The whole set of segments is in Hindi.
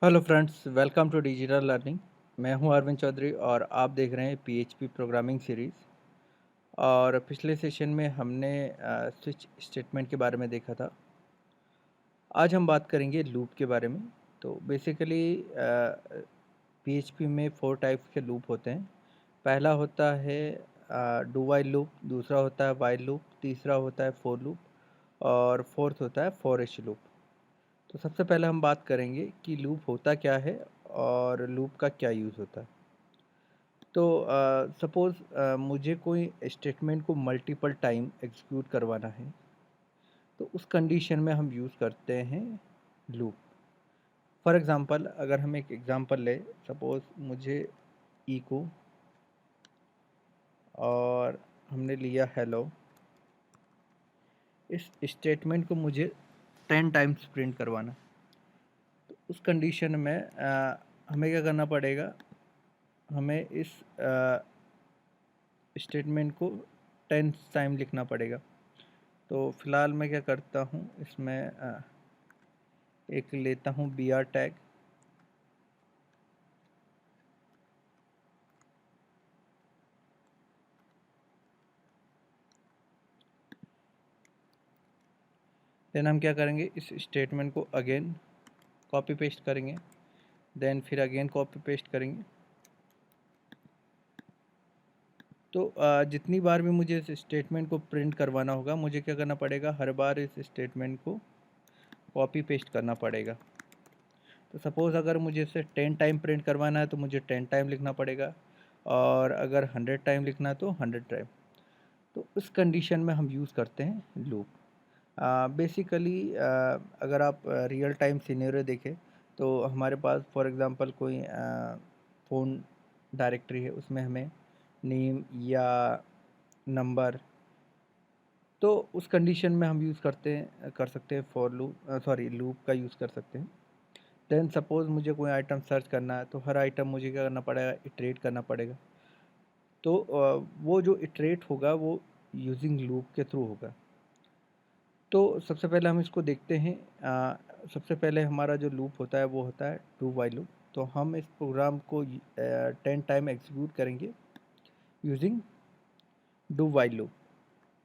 Hello friends, welcome to digital learning. मैं हूं अरविंद चौधरी और आप देख रहे हैं पीएचपी प्रोग्रामिंग सीरीज़। और पिछले सेशन में हमने स्विच स्टेटमेंट के बारे में देखा था। आज हम बात करेंगे लूप के बारे में। तो बेसिकली पीएचपी में 4 टाइप्स के लूप होते हैं। पहला होता है डू वाइल लूप, दूसरा होता है वाइल लूप, तीसरा होता है फोर लूप और फोर्थ होता है फॉर ईच लूप। तो सबसे पहले हम बात करेंगे कि लूप होता क्या है और लूप का क्या यूज़ होता है। तो सपोज़ मुझे कोई स्टेटमेंट को मल्टीपल टाइम एग्जीक्यूट करवाना है, तो उस कंडीशन में हम यूज़ करते हैं लूप। फॉर एग्ज़ाम्पल, अगर हम एक एग्ज़ाम्पल लें, सपोज़ मुझे इको और हमने लिया हेलो। इस स्टेटमेंट को मुझे 10 टाइम्स प्रिंट करवाना है। तो उस कंडीशन में हमें क्या करना पड़ेगा, हमें इस स्टेटमेंट को 10 टाइम लिखना पड़ेगा। तो फ़िलहाल मैं क्या करता हूँ, इसमें एक लेता हूँ बी आर टैग। देन हम क्या करेंगे, इस स्टेटमेंट को अगेन कॉपी पेस्ट करेंगे, देन फिर अगेन कॉपी पेस्ट करेंगे। तो जितनी बार भी मुझे इस स्टेटमेंट को प्रिंट करवाना होगा, मुझे क्या करना पड़ेगा, हर बार इस स्टेटमेंट को कॉपी पेस्ट करना पड़ेगा। तो सपोज़ अगर मुझे इसे 10 टाइम प्रिंट करवाना है तो मुझे 10 टाइम लिखना पड़ेगा, और अगर 100 टाइम लिखना है तो 100 टाइम। तो उस कंडीशन में हम यूज़ करते हैं लूप। बेसिकली अगर आप रियल टाइम सिनेरियो देखें, तो हमारे पास फॉर एग्ज़ाम्पल कोई फ़ोन डायरेक्टरी है, उसमें हमें नेम या नंबर, तो उस कंडीशन में हम यूज़ कर सकते हैं फॉर लूप, सॉरी लूप का यूज़ कर सकते हैं। देन सपोज़ मुझे कोई आइटम सर्च करना है, तो हर आइटम मुझे क्या करना पड़ेगा, इटरेट करना पड़ेगा। तो वो जो इटरेट होगा वो यूजिंग लूप के थ्रू होगा। तो सबसे पहले हम इसको देखते हैं। सबसे पहले हमारा जो लूप होता है वो होता है डू वाइल लूप। तो हम इस प्रोग्राम को 10 टाइम एग्जीक्यूट करेंगे यूजिंग डू वाइल लूप।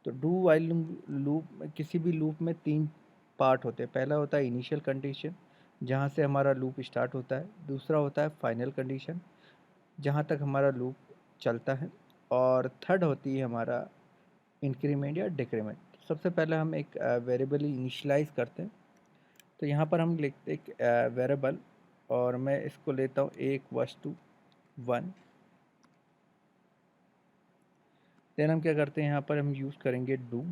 तो डू वाइल लूप, किसी भी लूप में 3 पार्ट होते हैं। पहला होता है इनिशियल कंडीशन, जहाँ से हमारा लूप स्टार्ट होता है। दूसरा होता है फाइनल कंडीशन, जहाँ तक हमारा लूप चलता है। और थर्ड होती है हमारा इंक्रीमेंट या डिक्रीमेंट। सबसे पहले हम एक वेरिएबल इनिशियलाइज़ करते हैं। तो यहाँ पर हम लिखते एक वेरिएबल, और मैं इसको लेता हूँ a इक्वल्स टू 1। देन हम क्या करते हैं, यहाँ पर हम यूज़ करेंगे डू,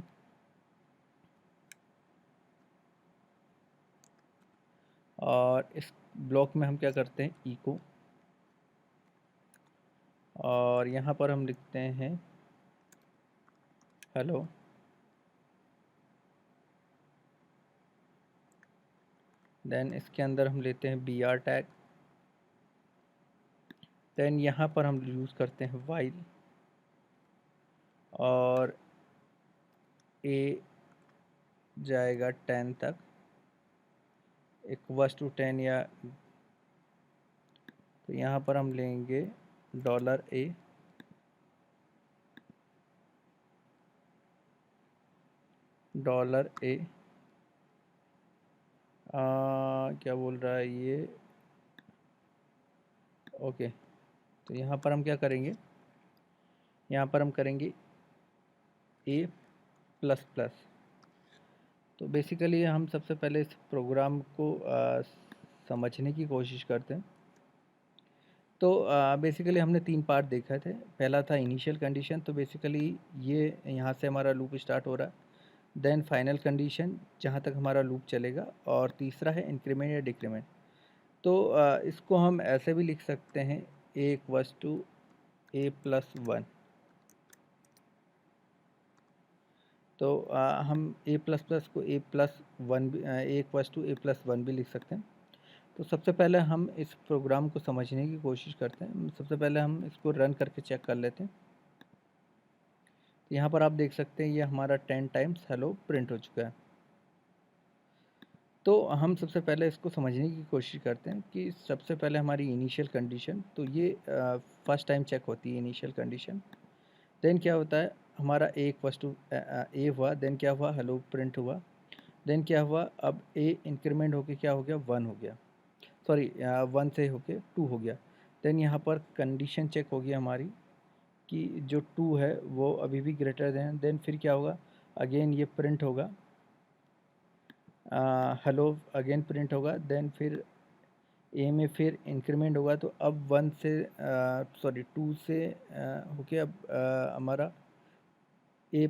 और इस ब्लॉक में हम क्या करते हैं इको, और यहाँ पर हम लिखते हैं हेलो। देन इसके अंदर हम लेते हैं बी आर टैग। देन यहाँ पर हम यूज़ करते हैं वाइल, और ए जाएगा 10 तक, इक्वल्स टू 10 या, तो यहाँ पर हम लेंगे $a, $a। क्या बोल रहा है ये, ओके। तो यहाँ पर हम क्या करेंगे, यहाँ पर हम करेंगे a प्लस प्लस। तो बेसिकली हम सबसे पहले इस प्रोग्राम को समझने की कोशिश करते हैं। तो बेसिकली हमने 3 पार्ट देखे थे। पहला था इनिशियल कंडीशन, तो बेसिकली ये यहाँ से हमारा लूप स्टार्ट हो रहा है। देन फाइनल कंडीशन, जहाँ तक हमारा लूप चलेगा, और तीसरा है इंक्रीमेंट या डिक्रीमेंट। तो इसको हम ऐसे भी लिख सकते हैं, a equals to a plus 1। तो हम a प्लस प्लस को a प्लस 1 भी, a equals to a plus 1 भी लिख सकते हैं। तो सबसे पहले हम इस प्रोग्राम को समझने की कोशिश करते हैं। सबसे पहले हम इसको रन करके चेक कर लेते हैं। यहाँ पर आप देख सकते हैं ये हमारा 10 टाइम्स हेलो प्रिंट हो चुका है। तो हम सबसे पहले इसको समझने की कोशिश करते हैं कि सबसे पहले हमारी इनिशियल कंडीशन, तो ये फर्स्ट टाइम चेक होती है इनिशियल कंडीशन। देन क्या होता है, हमारा ए इक्वल्स टू ए हुआ, देन क्या हुआ, हेलो प्रिंट हुआ, देन क्या हुआ, अब ए इंक्रीमेंट होके क्या हो गया, 1 हो गया, सॉरी 1 से होके 2 हो गया। देन यहाँ पर कंडीशन चेक होगी हमारी कि जो 2 है वो अभी भी ग्रेटर देन फिर क्या होगा, अगेन ये प्रिंट होगा, हेलो अगेन प्रिंट होगा, देन फिर ए में फिर इंक्रीमेंट होगा, तो अब 1 से सॉरी 2 से होके अब हमारा ए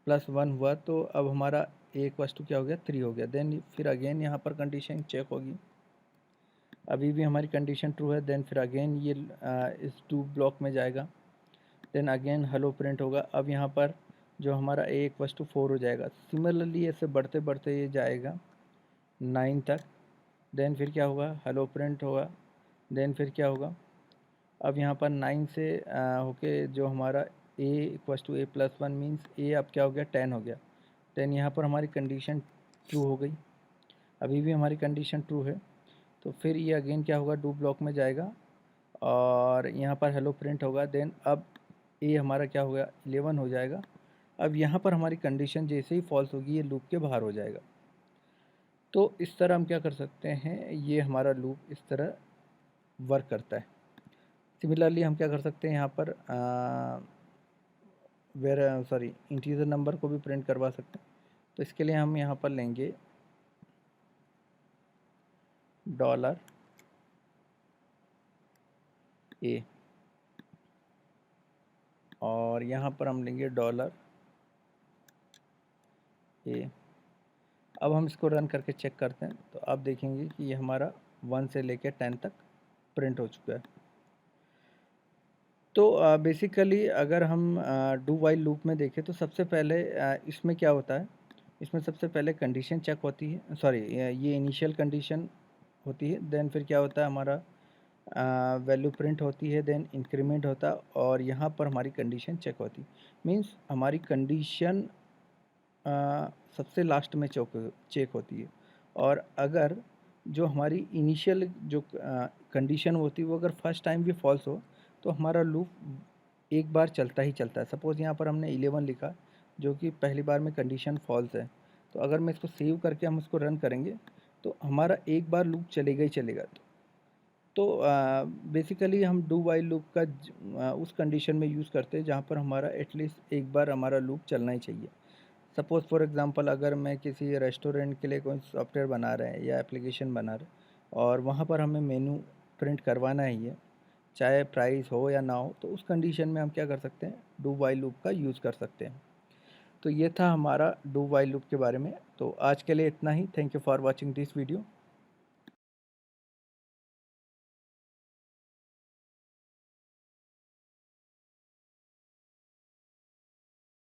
प्लस 1 हुआ, तो अब हमारा ए इक्वल्स टू क्या हो गया, 3 हो गया। देन फिर अगेन यहाँ पर कंडीशन चेक होगी, अभी भी हमारी कंडीशन ट्रू है, देन फिर अगेन ये इस 2 ब्लॉक में जाएगा, देन अगेन हेलो प्रिंट होगा। अब यहाँ पर जो हमारा ए इक्वल्स टू 4 हो जाएगा। सिमिलरली ऐसे बढ़ते बढ़ते ये जाएगा 9 तक, देन फिर क्या होगा, हेलो प्रिंट होगा, देन फिर क्या होगा, अब यहाँ पर 9 से होके जो हमारा a equals to a plus 1 means a अब क्या हो गया, 10 हो गया। देन यहाँ पर हमारी कंडीशन ट्रू हो गई, अभी भी हमारी कंडीशन ट्रू है, तो फिर ये अगेन क्या होगा, डू ब्लॉक में जाएगा और यहाँ पर हेलो प्रिंट होगा, देन अब ए हमारा क्या हो गया, 11 हो जाएगा। अब यहाँ पर हमारी कंडीशन जैसे ही फॉल्स होगी ये लूप के बाहर हो जाएगा। तो इस तरह हम क्या कर सकते हैं, ये हमारा लूप इस तरह वर्क करता है। सिमिलरली हम क्या कर सकते हैं, यहाँ पर सॉरी इंटीजर नंबर को भी प्रिंट करवा सकते हैं। तो इसके लिए हम यहाँ पर लेंगे $a और यहाँ पर हम लेंगे $a। अब हम इसको रन करके चेक करते हैं, तो आप देखेंगे कि ये हमारा 1 से लेकर 10 तक प्रिंट हो चुका है। तो बेसिकली अगर हम डू वाइल लूप में देखें तो सबसे पहले इसमें क्या होता है, इसमें सबसे पहले कंडीशन चेक होती है, सॉरी ये इनिशियल कंडीशन होती है, देन फिर क्या होता है, हमारा वैल्यू प्रिंट होती है, देन इंक्रीमेंट होता है और यहाँ पर हमारी कंडीशन चेक होती है। मीन्स हमारी कंडीशन सबसे लास्ट में चेक होती है, और अगर जो हमारी इनिशियल जो कंडीशन होती है वो अगर फर्स्ट टाइम भी फॉल्स हो तो हमारा लूप एक बार चलता ही चलता है। सपोज़ यहाँ पर हमने 11 लिखा जो कि पहली बार में कंडीशन फॉल्स है, तो अगर मैं इसको सेव करके हम इसको रन करेंगे तो हमारा एक बार लूप चलेगा ही चलेगा। तो बेसिकली हम डू वाइल लूप का उस कंडीशन में यूज़ करते हैं जहाँ पर हमारा एटलीस्ट एक बार हमारा लूप चलना ही चाहिए। सपोज़ फॉर एग्ज़ाम्पल अगर मैं किसी रेस्टोरेंट के लिए कोई सॉफ्टवेयर बना रहे हैं या एप्लीकेशन बना रहे हैं और वहाँ पर हमें मेनू प्रिंट करवाना ही है, चाहे प्राइस हो या ना हो, तो उस कंडीशन में हम क्या कर सकते हैं, डू वाइल लूप का यूज़ कर सकते हैं। तो ये था हमारा डू वाइल लूप के बारे में। तो आज के लिए इतना ही। Thank you for watching this video.